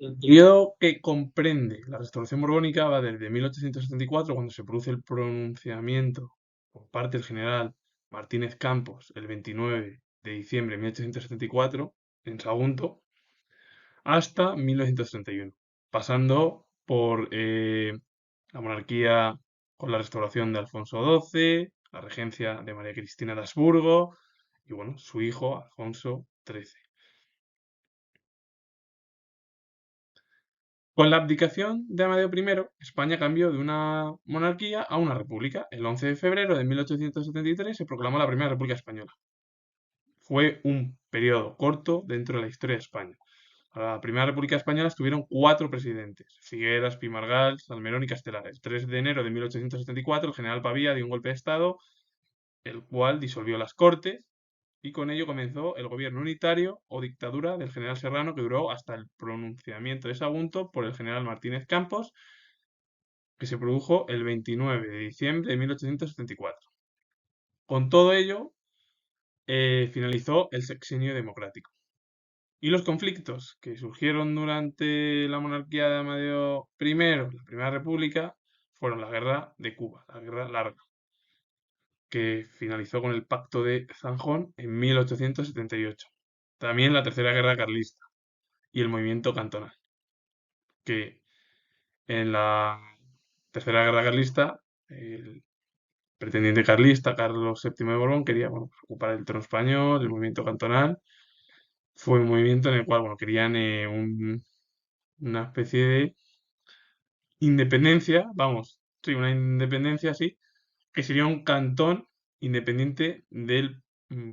El periodo que comprende la restauración borbónica va desde 1874, cuando se produce el pronunciamiento por parte del general Martínez Campos el 29 de diciembre de 1874 en Sagunto, hasta 1931, pasando por la monarquía con la restauración de Alfonso XII, la regencia de María Cristina de Habsburgo y bueno, su hijo Alfonso XIII. Con la abdicación de Amadeo I, España cambió de una monarquía a una república. El 11 de febrero de 1873 se proclamó la primera República Española. Fue un periodo corto dentro de la historia de España. A la primera República Española estuvieron cuatro presidentes: Figueras, Pimargal, Salmerón y Castelar. El 3 de enero de 1874 el general Pavía dio un golpe de Estado, el cual disolvió las Cortes, y con ello comenzó el gobierno unitario o dictadura del general Serrano, que duró hasta el pronunciamiento de Sagunto por el general Martínez Campos, que se produjo el 29 de diciembre de 1874. Con todo ello, finalizó el sexenio democrático. Y los conflictos que surgieron durante la monarquía de Amadeo I, la Primera República, fueron la Guerra de Cuba, la Guerra Larga, que finalizó con el Pacto de Zanjón en 1878. También la Tercera Guerra Carlista y el movimiento cantonal, que en la Tercera Guerra Carlista el pretendiente carlista, Carlos VII de Borbón, quería, bueno, pues, ocupar el trono español. El movimiento cantonal fue un movimiento en el cual, bueno, querían una especie de independencia, vamos, sí, una independencia así, que sería un cantón independiente del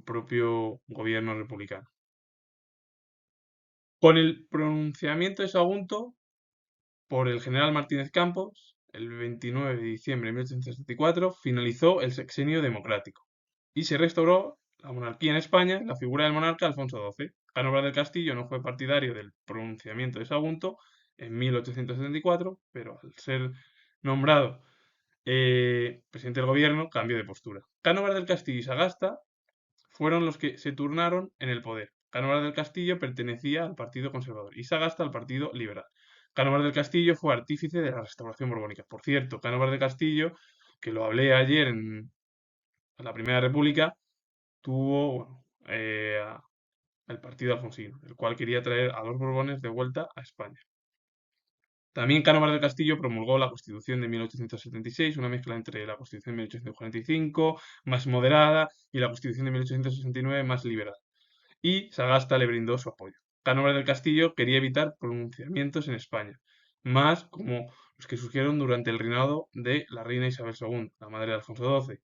propio gobierno republicano. Con el pronunciamiento de Sagunto por el general Martínez Campos, el 29 de diciembre de 1874, finalizó el sexenio democrático y se restauró la monarquía en España en la figura del monarca Alfonso XII. Cánovas del Castillo no fue partidario del pronunciamiento de Sagunto en 1874, pero al ser nombrado presidente del gobierno, cambió de postura. Cánovas del Castillo y Sagasta fueron los que se turnaron en el poder. Cánovas del Castillo pertenecía al Partido Conservador y Sagasta al Partido Liberal. Cánovas del Castillo fue artífice de la restauración borbónica. Por cierto, Cánovas del Castillo, que lo hablé ayer en la Primera República, tuvo bueno, el partido alfonsino, el cual quería traer a los Borbones de vuelta a España. También Cánovas del Castillo promulgó la Constitución de 1876, una mezcla entre la Constitución de 1845, más moderada, y la Constitución de 1869, más liberal. Y Sagasta le brindó su apoyo. Cánovas del Castillo quería evitar pronunciamientos en España, más como los que surgieron durante el reinado de la reina Isabel II, la madre de Alfonso XII,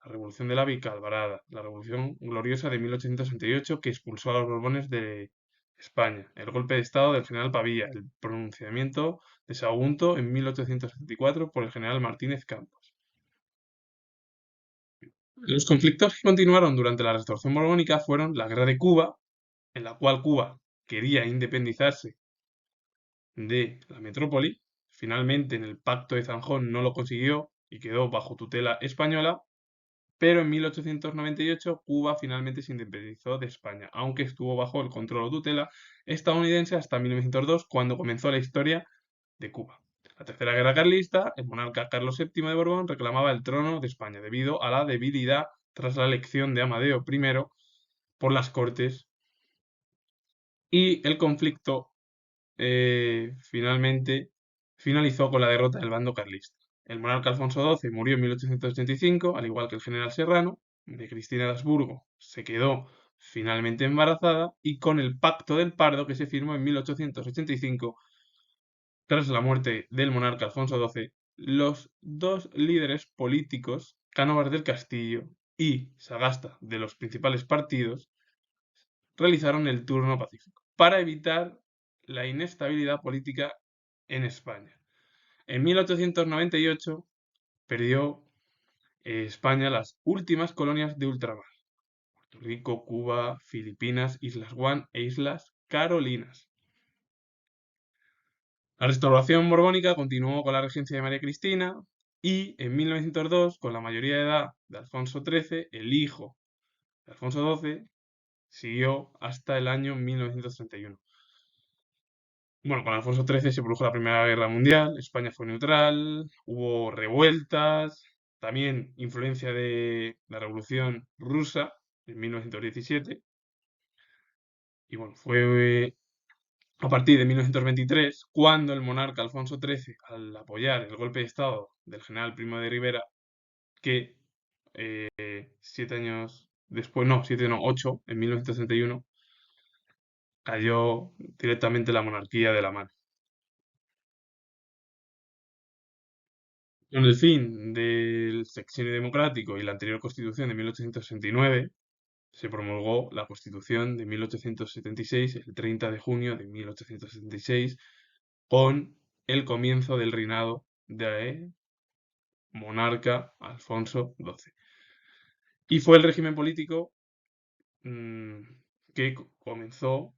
la Revolución de la Vica Alvarada, la Revolución Gloriosa de 1868, que expulsó a los Borbones de España, el golpe de Estado del general Pavía, el pronunciamiento de Sagunto en 1874 por el general Martínez Campos. Los conflictos que continuaron durante la restauración borbónica fueron la Guerra de Cuba, en la cual Cuba quería independizarse de la metrópoli. Finalmente, en el Pacto de Zanjón no lo consiguió y quedó bajo tutela española, pero en 1898 Cuba finalmente se independizó de España, aunque estuvo bajo el control o tutela estadounidense hasta 1902, cuando comenzó la historia de Cuba. La Tercera Guerra Carlista, el monarca Carlos VII de Borbón reclamaba el trono de España debido a la debilidad tras la elección de Amadeo I por las Cortes, y el conflicto finalmente finalizó con la derrota del bando carlista. El monarca Alfonso XII murió en 1885, al igual que el general Serrano. De Cristina de Habsburgo se quedó finalmente embarazada, y con el Pacto del Pardo, que se firmó en 1885, tras la muerte del monarca Alfonso XII, los dos líderes políticos, Cánovas del Castillo y Sagasta, de los principales partidos, realizaron el turno pacífico para evitar la inestabilidad política en España. En 1898 perdió España las últimas colonias de ultramar: Puerto Rico, Cuba, Filipinas, Islas Guam e Islas Carolinas. La restauración borbónica continuó con la regencia de María Cristina, y en 1902, con la mayoría de edad de Alfonso XIII, el hijo de Alfonso XII siguió hasta el año 1931. Bueno, con Alfonso XIII se produjo la Primera Guerra Mundial, España fue neutral, hubo revueltas, también influencia de la Revolución Rusa en 1917, y bueno, fue a partir de 1923 cuando el monarca Alfonso XIII, al apoyar el golpe de Estado del general Primo de Rivera, que 7 años después, no, 7 no, 8, en 1961, cayó directamente la monarquía de la mano. Con el fin del sexenio democrático y la anterior Constitución de 1869, se promulgó la Constitución de 1876, el 30 de junio de 1876, con el comienzo del reinado de monarca Alfonso XII. Y fue el régimen político mm, que comenzó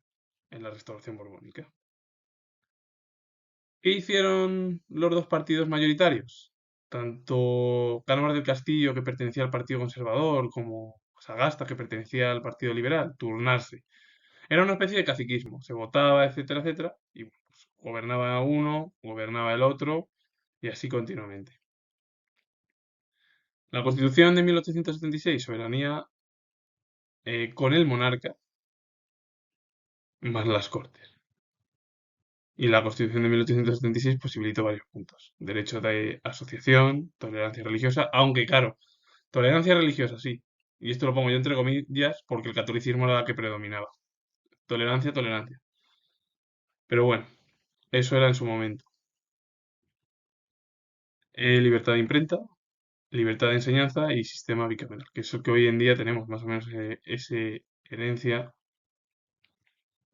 en la Restauración Borbónica. ¿Qué hicieron los dos partidos mayoritarios? Tanto Cánovas del Castillo, que pertenecía al Partido Conservador, como Sagasta, que pertenecía al Partido Liberal, turnarse. Era una especie de caciquismo. Se votaba, etcétera, etcétera, y pues, gobernaba uno, gobernaba el otro, y así continuamente. La Constitución de 1876, soberanía con el monarca, más las Cortes. Y la Constitución de 1876 posibilitó varios puntos. Derecho de asociación, tolerancia religiosa, aunque claro, tolerancia religiosa, sí. Y esto lo pongo yo entre comillas porque el catolicismo era la que predominaba. Tolerancia, tolerancia. Pero bueno, eso era en su momento. Libertad de imprenta, libertad de enseñanza y sistema bicameral, que es el que hoy en día tenemos más o menos esa herencia,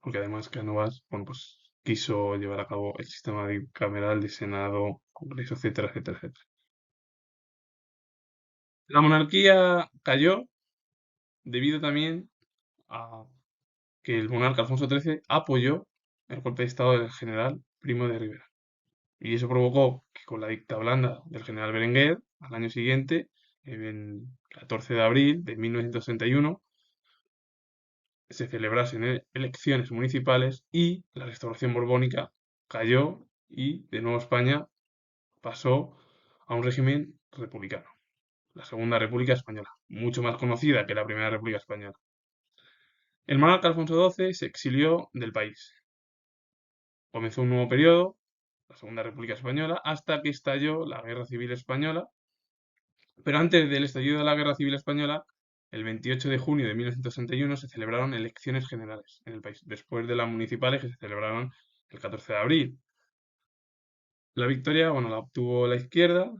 porque además Cánovas, bueno, pues quiso llevar a cabo el sistema bicameral de Senado, Congreso, etcétera, etcétera, etcétera. La monarquía cayó debido también a que el monarca Alfonso XIII apoyó el golpe de estado del general Primo de Rivera. Y eso provocó que con la dicta blanda del general Berenguer, al año siguiente, el 14 de abril de 1961, se celebrasen elecciones municipales y la restauración borbónica cayó y de nuevo España pasó a un régimen republicano, la Segunda República Española, mucho más conocida que la Primera República Española. El monarca Alfonso XII se exilió del país. Comenzó un nuevo periodo, la Segunda República Española, hasta que estalló la Guerra Civil Española. Pero antes del estallido de la Guerra Civil Española, el 28 de junio de 1961 se celebraron elecciones generales en el país, después de las municipales que se celebraron el 14 de abril. La victoria, bueno, la obtuvo la izquierda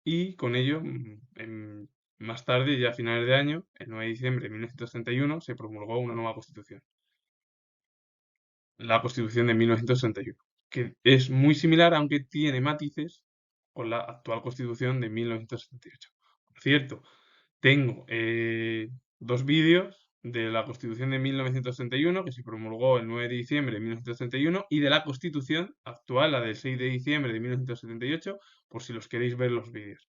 y con ello, más tarde, ya a finales de año, el 9 de diciembre de 1961, se promulgó una nueva constitución, la Constitución de 1961, que es muy similar, aunque tiene matices con la actual Constitución de 1978. Por cierto, tengo dos vídeos de la Constitución de 1961, que se promulgó el 9 de diciembre de 1961, y de la Constitución actual, la del 6 de diciembre de 1978, por si los queréis ver los vídeos.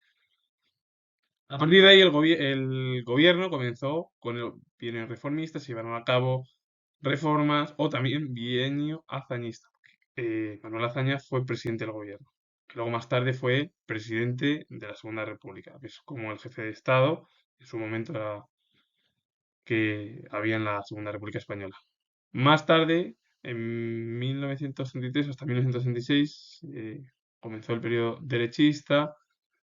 A partir de ahí el gobierno comenzó con el bienio reformista, se llevaron a cabo reformas o también bienio hazañista. Manuel Azaña fue presidente del gobierno, que luego más tarde fue presidente de la Segunda República, que es como el jefe de Estado, en su momento era que había en la Segunda República Española. Más tarde, en 1963 hasta 1966, comenzó el periodo derechista,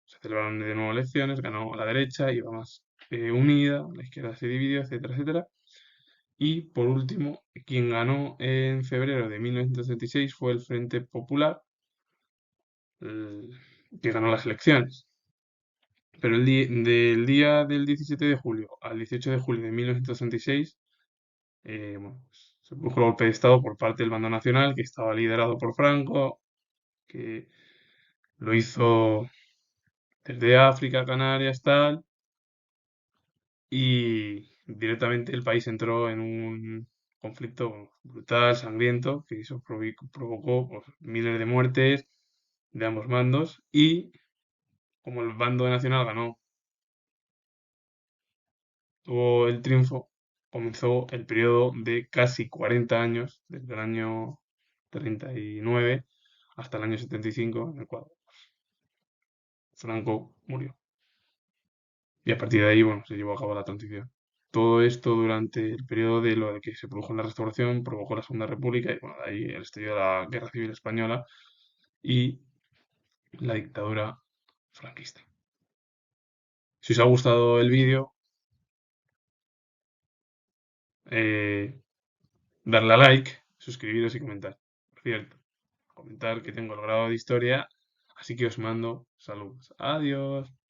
se celebraron de nuevo elecciones, ganó la derecha, iba más unida, la izquierda se dividió, etcétera, etcétera. Y por último, quien ganó en febrero de 1966 fue el Frente Popular, que ganó las elecciones. Pero del día del 17 de julio al 18 de julio de 1966, bueno, pues, se produjo el golpe de Estado por parte del bando nacional, que estaba liderado por Franco, que lo hizo desde África, Canarias, tal, y directamente el país entró en un conflicto brutal, sangriento, que eso provocó pues, miles de muertes de ambos bandos, y como el bando nacional ganó, tuvo el triunfo, comenzó el periodo de casi 40 años, desde el año 39 hasta el año 75, en el cual Franco murió. Y a partir de ahí, bueno, se llevó a cabo la transición. Todo esto durante el periodo de lo de que se produjo en la Restauración, provocó la Segunda República y, bueno, de ahí el estallido de la Guerra Civil Española y la dictadura franquista. Si os ha gustado el vídeo, eh, darle a like, suscribiros y comentar. Por cierto, comentar que tengo el grado de historia, así que os mando saludos. Adiós.